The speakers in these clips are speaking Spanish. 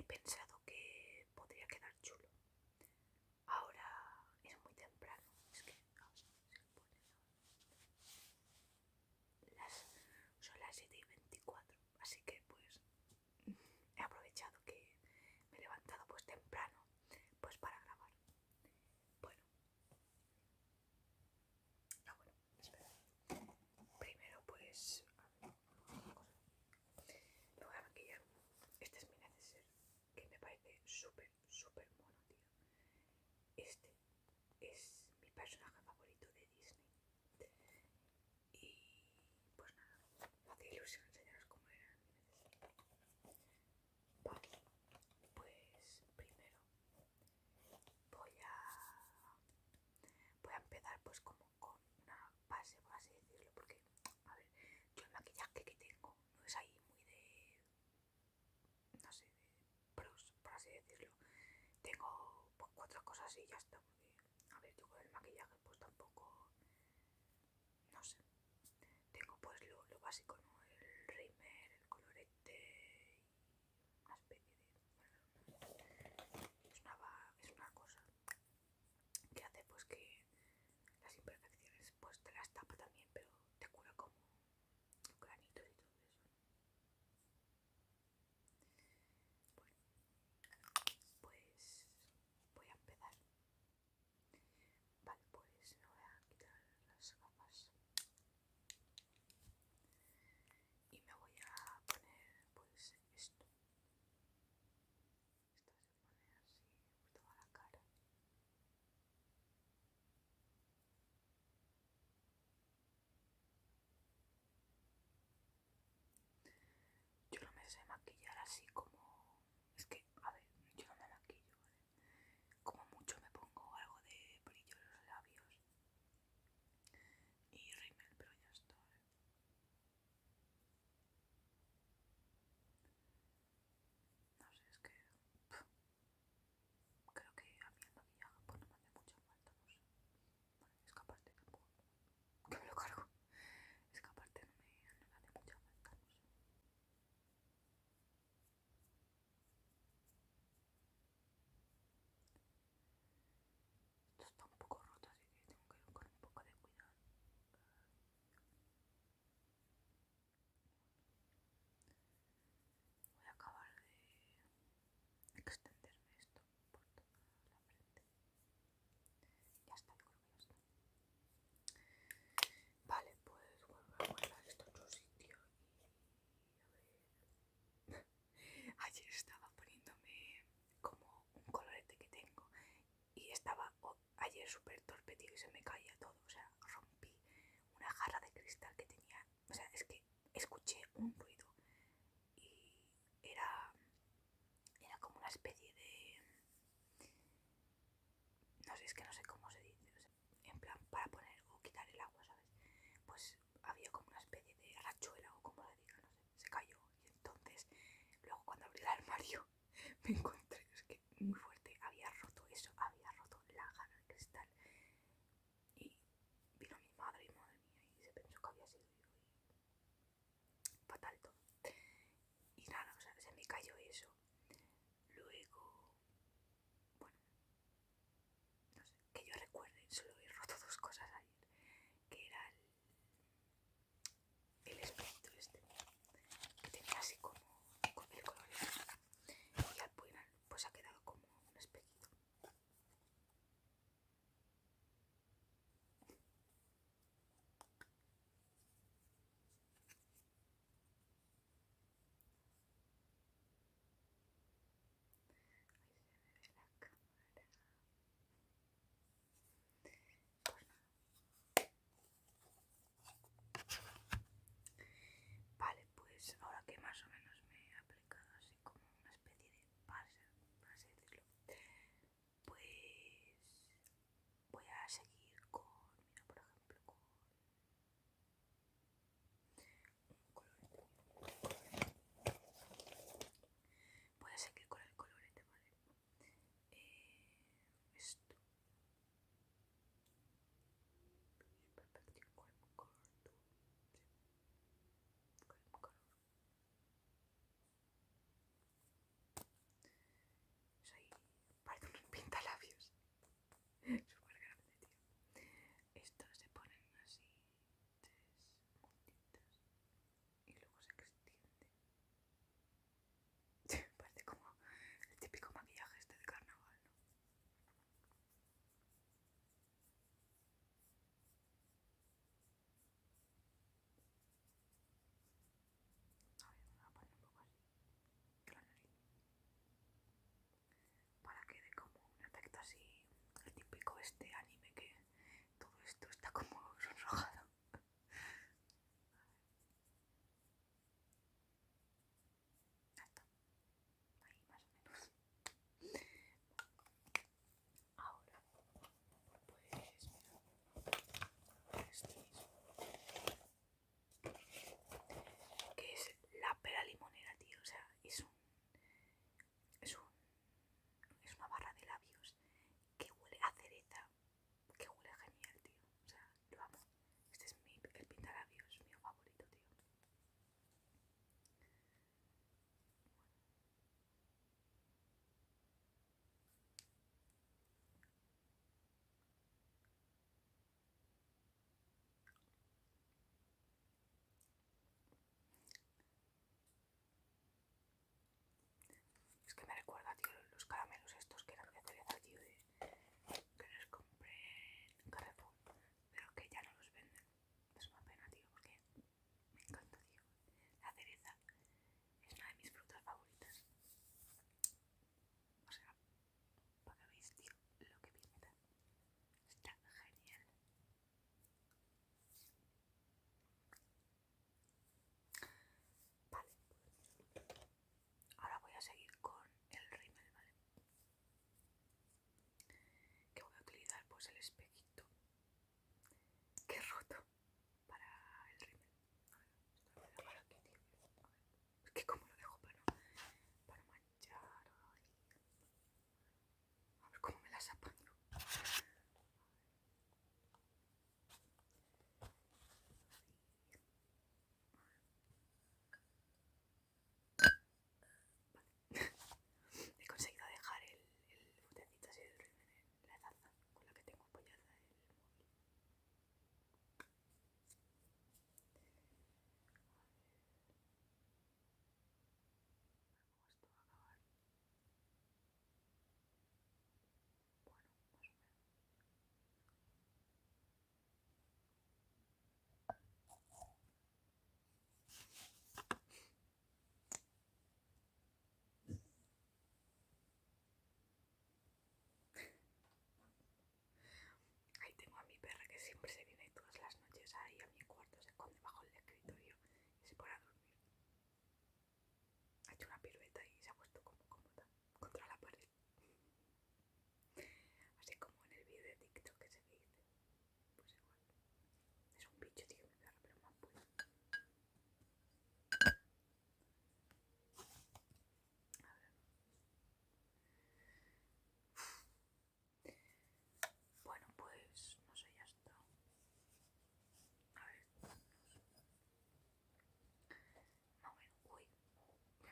pensado que podría quedar chulo. Ahora es muy temprano, es que son las 7:24, así que pues he aprovechado que me he levantado pues temprano pues para grabar. Bueno, espera. Primero pues me voy a maquillar. Este es mi neceser, que me parece súper mono, tío. Este es mi personaje favorito de Disney. Y pues nada, me hace ilusión enseñaros cómo era mi neceser. Vale, pues primero voy a empezar pues como con una base, por así decirlo, porque, a ver, yo el maquillaje que tengo no es ahí muy de, no sé, de pros, por así decirlo. Tengo pues 4 cosas y ya está, porque, a ver, yo con el maquillaje pues tampoco, no sé. Tengo pues lo básico, ¿no? El rímel, el colorete y una especie de, bueno, es una cosa que hace pues que las imperfecciones pues te las tapa también, pero te cura como los granitos y todo eso, ¿no? Bueno, pues voy a empezar. Vale, pues me voy a quitar las gafas.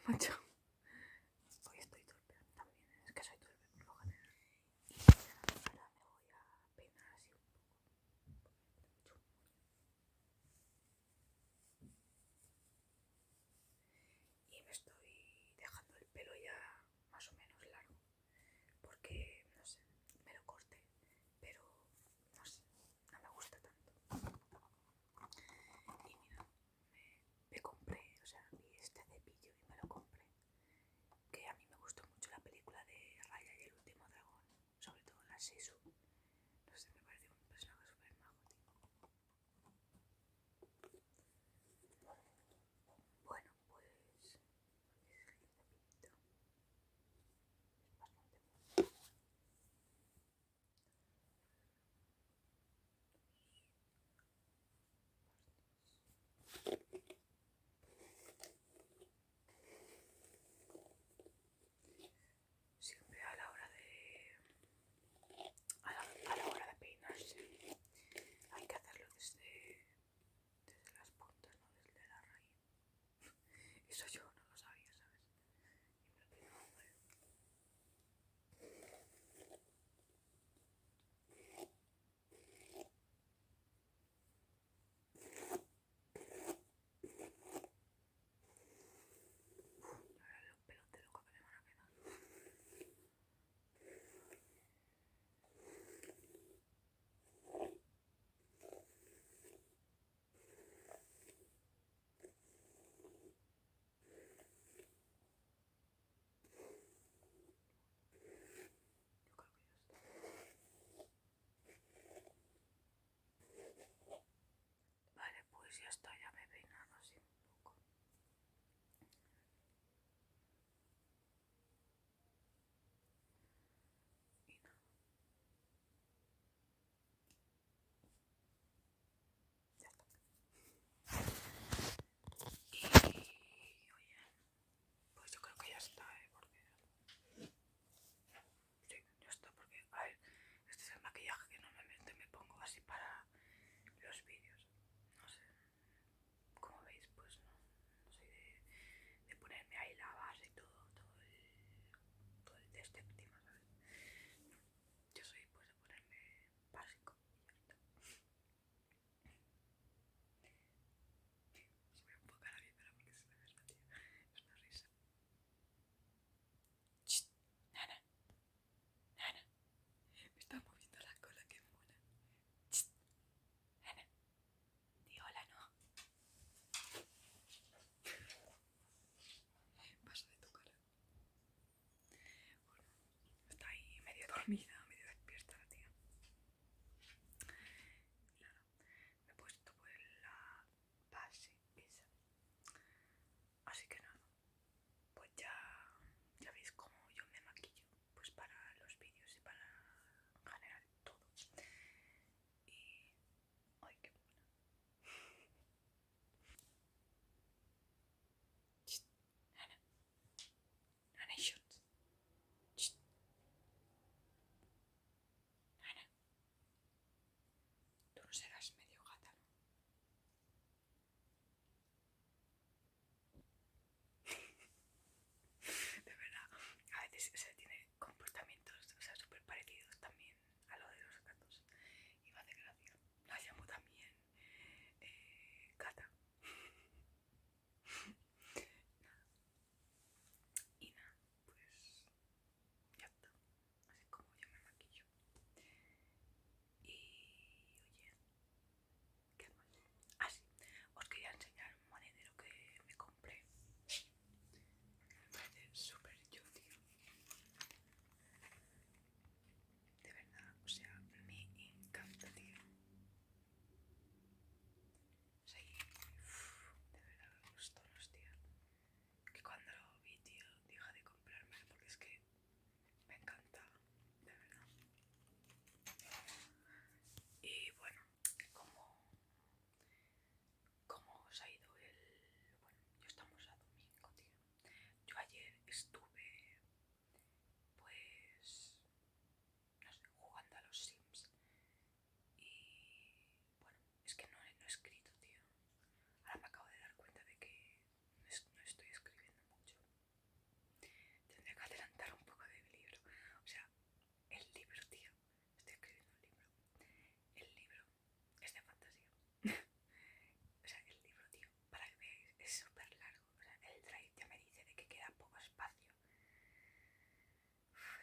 macho. Hoy estoy torpe también, es que soy torpe por lo general. Y ahora me voy a peinar así un poco. Y me estoy dejando el pelo ya más o menos largo. Porque, no sé, me lo corté. Pero, no sé, no me gusta tanto. Y mira, me compré, o sea, vi este cepillo y me lo compré. Que a mí me gustó mucho la película de Raya y el último dragón, sobre todo la Sisu. No sé, me pareció un personaje súper majo, tío. Bueno, pues es el cepillito. Es bastante bueno. Siempre a la hora de peinarse hay que hacerlo desde las puntas, no desde la raíz. Eso yo no lo sabía, ¿sabes? Y me lo peinaba mal. Ahora los pelos de loco que me van a quedar. Yo creo que ya está. Vale, pues ya está, ya me he peinado así un poco. Y nada, ya está. Y oye, pues yo creo que ya está, porque sí, ya está, porque a ver, este es el maquillaje que normalmente me pongo así para los vídeos. No sé, como veis, pues no soy de ponerme ahí la base y todo el de este encima, ¿sabes? Yo soy pues de ponerme básico y ya está. Se me enfoca la víbora porque se me desma, tío. Es una risa. Chit, Nana, Nana, me está moviendo la cola, que mona. Chit, Nana, di hola, no. Pasa de tu cara. Bueno, está ahí medio dormida, medio despierta la tía. Y nada, me he puesto pues la base esa. Así que nada, pues ya veis cómo yo me maquillo, pues para los vídeos y para en general todo. Y ay, qué buena. Chit, Nana, Nana y shots. Chit.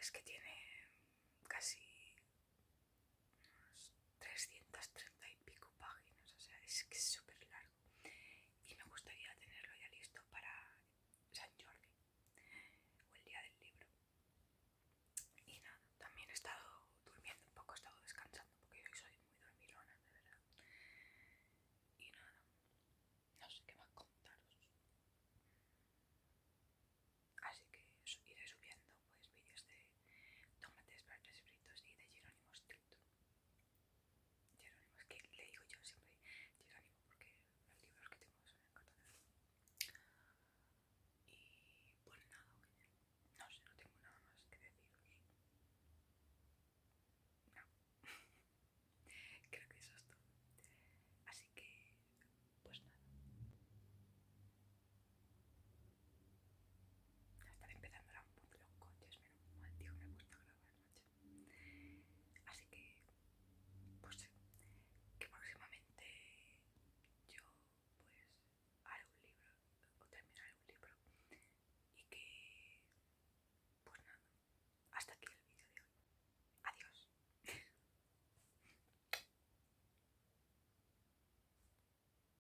es que tiene casi